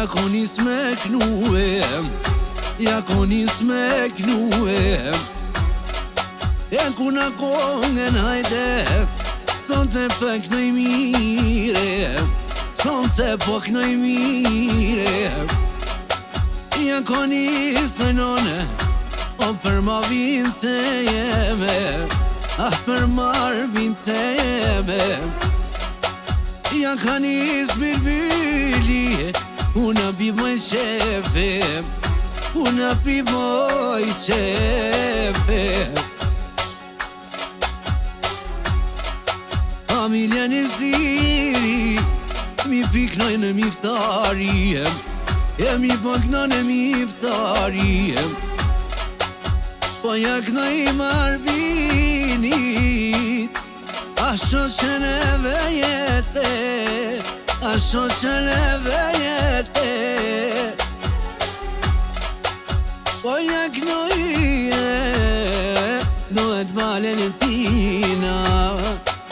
Ja konis me knuem, ja konis me knuem. E kuna kongen hajde, sonte për knoj mire, sonte po knoj mire. Ja konis none, o për ma vinte jeme, ah për mar vinte jeme. Ja kanis birbili, una bimoj qefe, una bimoj qefe. Familjen e ziri, mi piknoj në miftarije, e mi pëknoj në miftarije. Po ja knoj marvinit, asho që ne vejete, asho që ne vejete. Po ja knoj knohet Valentina,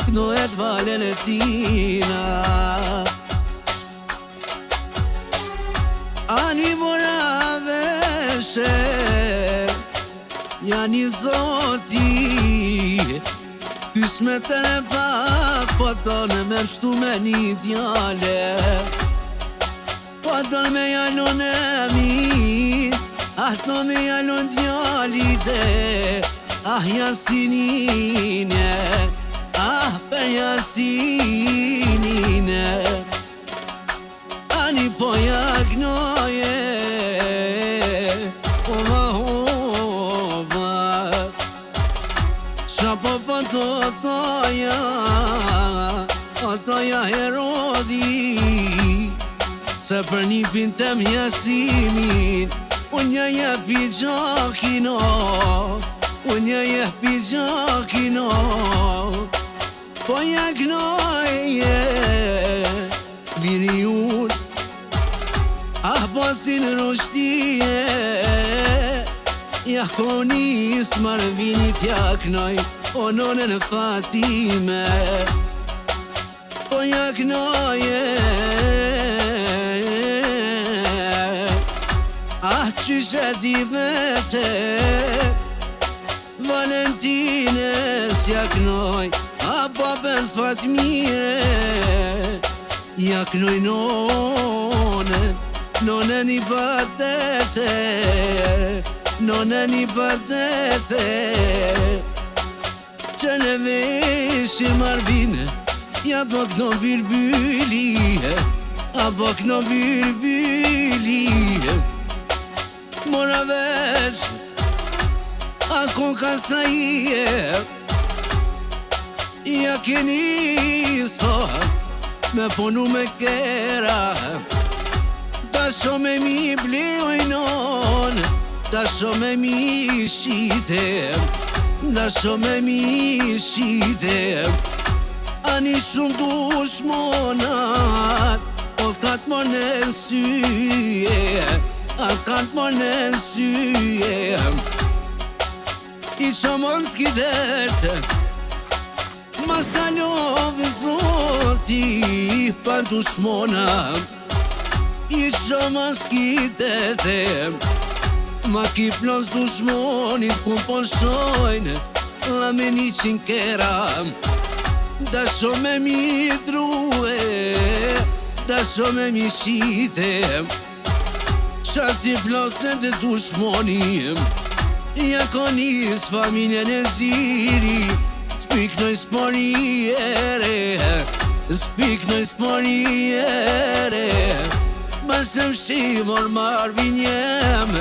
knohet Valentina. Ani mora veshe, janë i zoti, kys me tëre pak, po tonë me mshtu me një djale. Po tonë me jalon e mi, ahto me jalon djalite, ah jasinine, ah për jasinine. Ani po jagnoje, ova ova, qa po foto toja herodi, se për një pintem jasimin, unë jepi gjakino, unë jepi gjakino. Po jagnoje, biri unë, ah bacin rushtije, ja konis marvinit jaknoj, o nonën Fatime. Po jaknoje, ah qyshe di vete, Valentines jaknoj, a babën Fatmire. Jaknoj nonen i batete, nonen i batete. Që ne veshi marvine, ja bëkno virbylie, a bëkno virbylie. Mora vesh, a konka sa je, ja keni sot, me ponu me kera. Dasho me mi bliojnon, dasho me mi shitem, dasho me mi shitem. Ani shumë dushmonat, o katë më në syje, a katë më në syje. I që mos kiderte, ma sa lovë zoti, pa dushmonat. I që mos kiderte, ma ki plos dushmonit, ku po shojnë, la me 100 kera. Dasho me mi drue, dasho me mi shite, qati plosën të dushmonim. Ja konis familjen e ziri, spiknoj s'porijere, spiknoj s'porijere. Basëm shqimor marvin jem,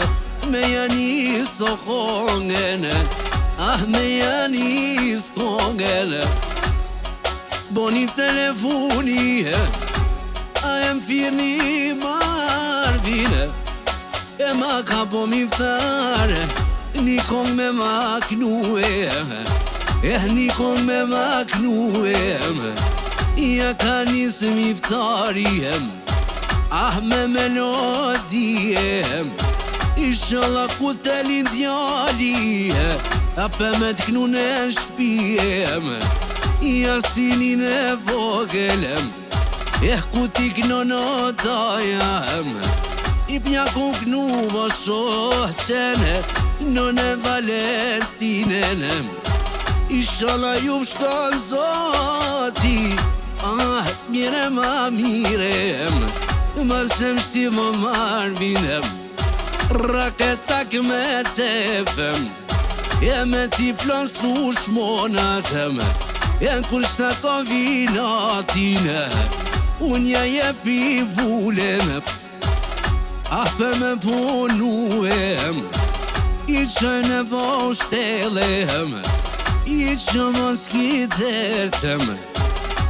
me janis o kongen, ah me janis kongen. Boni telefoni, a jem firni marvine, e ma ka po miftare, një kong me maknuem, një kong me maknuem. Ja ka njësë miftariem, ah me melodiem. Inshallah ku të lindjali, a pe me t'knu në shpijem. Jasinin e vogelem, ku t'i knonotajam. I pja ku knu vo shoqene, none Valentinene. Inshallah ju pështon zoti, mire ma mirem, mërsem shti më marvinem, raketak me tefem, me ti plan stu shmonatem, kur shta ko vinatine, unja jepi vulem, pe me punuem, i që në po shtelem, i që më skitertem,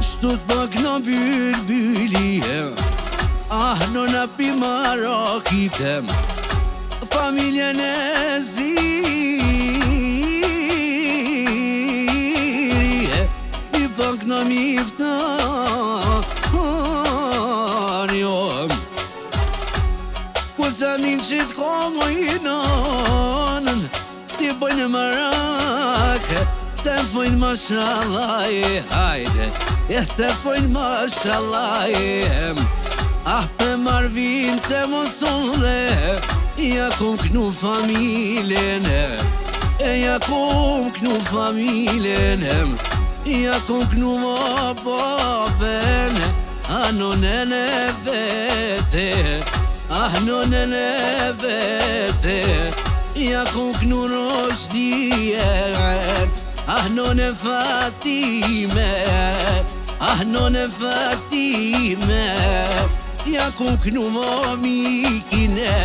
shtut pak në bylbyliem, në në pimarokitem, familjen e zirje, i pak në miftanjom, kur të një qitë komojnonën, ti bëjnë marake, te pojnë mashallah hajde, te pojnë mashallah pe marvin te mosonde, ja kom knu familjen, ja kom knu familjen, ja kom knu më papen, nonene vete, nonene vete, ja kom knu roshdien, none Fatime, none Fatime, ja kom knu momikine,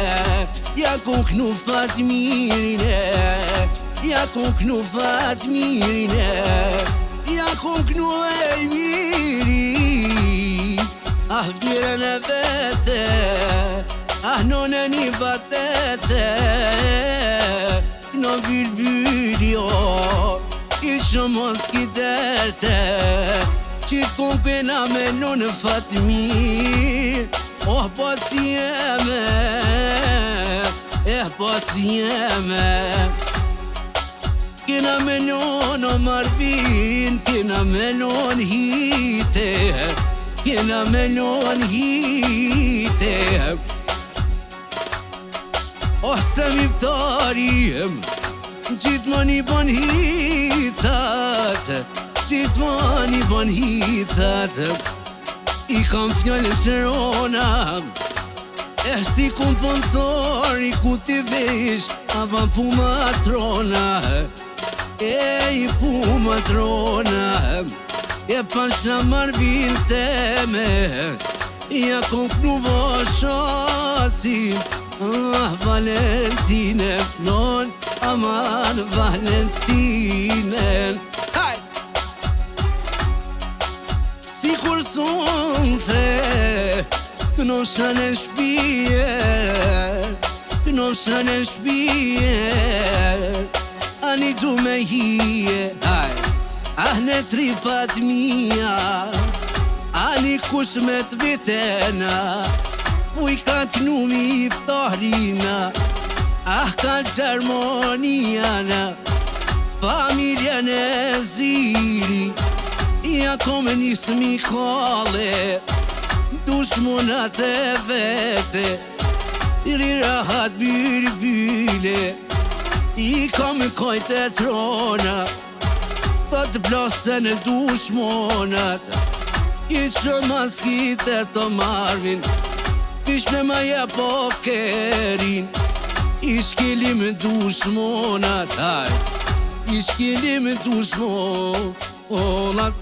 ja kom knu Fatmirine, ja kom knu Fatmirine, ja kom knu Ejmiri, vdiren e vete, none një batete, në bylbyljo, i që mos kiterte, qitë kun kena me në Fatmir, po si jeme, po si jeme, kena me në Marvin, kena me në hite, kena me në hite, se miftarim, gjithmoni bon hitat, gjithmoni bon hitat, i kam fjallën të rona, si kun pëntori ku ti vesh, ava pu matrona, i pu matrona, pasha Marvin teme, ja kom knu voshoci, Valentine, non aman Valentine, si kur sonte, në shane shpije, në shane shpije, ani du me hije, ne tripat mija, ani kush me të vitena, uj ka knu mi iftarina, ka gjermoniana, familjen e ziri, ja kom njës mi kale, dushmonat e vete, rirahat bylbyle, i kam kojt e trona, ta të plasën e dushmonat, i që maskit e të marvin, pish me maja po kerin, i shkelim dushmonat, i shkelim dushmonat.